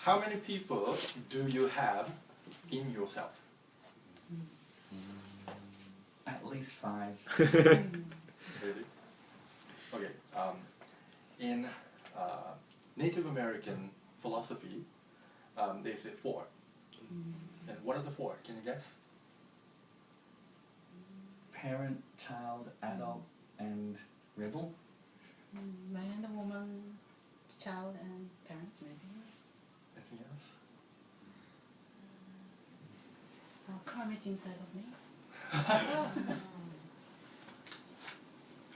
how many people do you have in yourself? At least 5. Really? Okay. In Native American philosophy, they say 4. And what are the 4? Can you guess? Parent, child, adult, and rebel. Man, woman, child, and parents, maybe. Anything else? Karmic inside of me.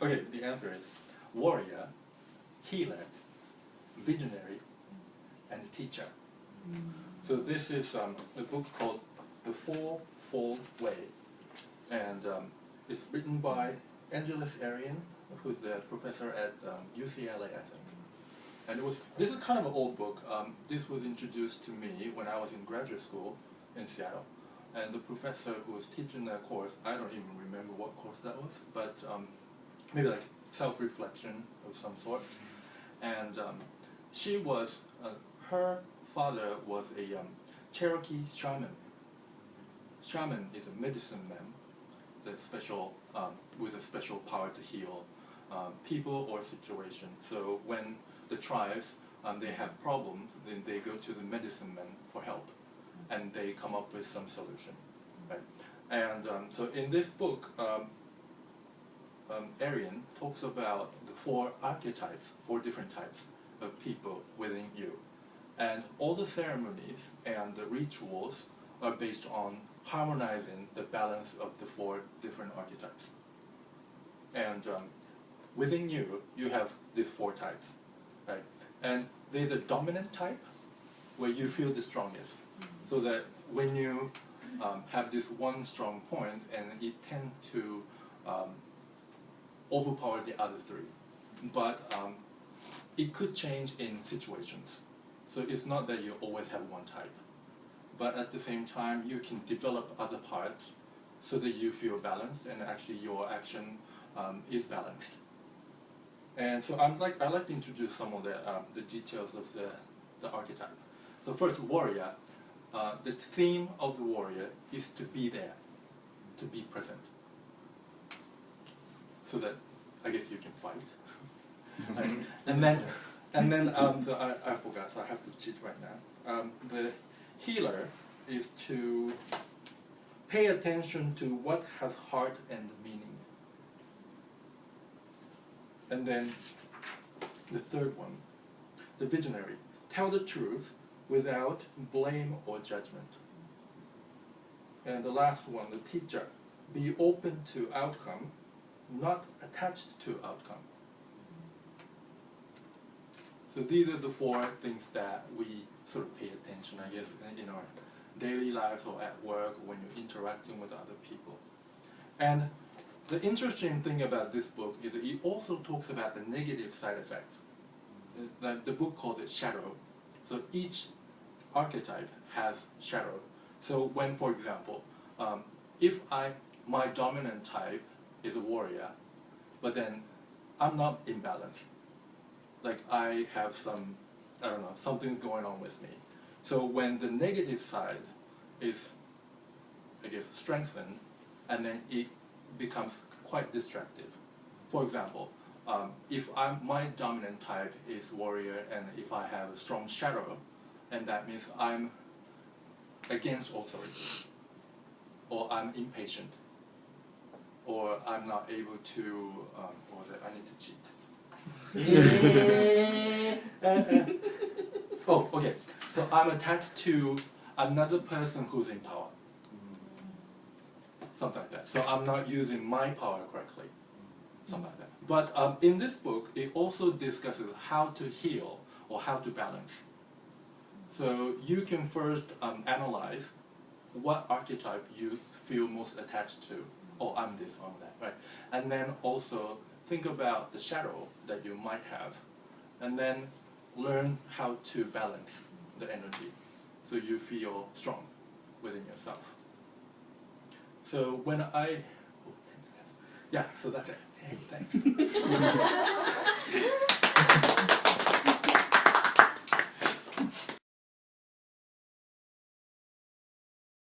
Okay, the answer is warrior, healer, visionary, and teacher. So this is a book called The Fourfold Way, and it's written by Angeles Arrien, who's a professor at UCLA, I think. And this is kind of an old book. This was introduced to me when I was in graduate school in Seattle. And the professor who was teaching that course, I don't even remember what course that was, but maybe like self-reflection of some sort. And she was, her father was a Cherokee shaman. Shaman is a medicine man that's special, with a special power to heal people or situation. So when the tribes, they have problems, then they go to the medicine man for help. And they come up with some solution, right? And so in this book, Arrien talks about the 4 archetypes, 4 different types of people within you. And all the ceremonies and the rituals are based on harmonizing the balance of the 4 different archetypes. And within you, you have these 4 types, right? And there's a dominant type where you feel the strongest. So that when you have this one strong point, and it tends to overpower the other 3. But it could change in situations. So it's not that you always have one type. But at the same time, you can develop other parts so that you feel balanced, and actually your action is balanced. And so I like to introduce some of the details of the archetype. So first, warrior. The theme of the warrior is to be there, to be present, so that I guess you can fight. Right? And then so I forgot, so I have to cheat right now. The healer is to pay attention to what has heart and meaning. And then the third one, the visionary, tell the truth without blame or judgment. And the last one, the teacher, be open to outcome, not attached to outcome. So these are the 4 things that we sort of pay attention, I guess, in our daily lives or at work, when you're interacting with other people. And the interesting thing about this book is that it also talks about the negative side effects. The book calls it shadow. So each archetype has shadow. So when, for example, if my dominant type is a warrior, but then I'm not imbalanced. Like I have some, I don't know, something's going on with me. So when the negative side is, I guess, strengthened, and then it becomes quite destructive. For example, if my dominant type is warrior, and if I have a strong shadow, and that means I'm against authority, or I'm impatient, or I'm not able to, what was it, I need to cheat. Oh, okay, so I'm attached to another person who's in power. Something like that. So I'm not using my power correctly. Something like that. But in this book, it also discusses how to heal or how to balance. So you can first analyze what archetype you feel most attached to. Oh, I'm this, I'm that, right? And then also think about the shadow that you might have, and then learn how to balance the energy so you feel strong within yourself. So when yeah, so that's it. Hey, thanks.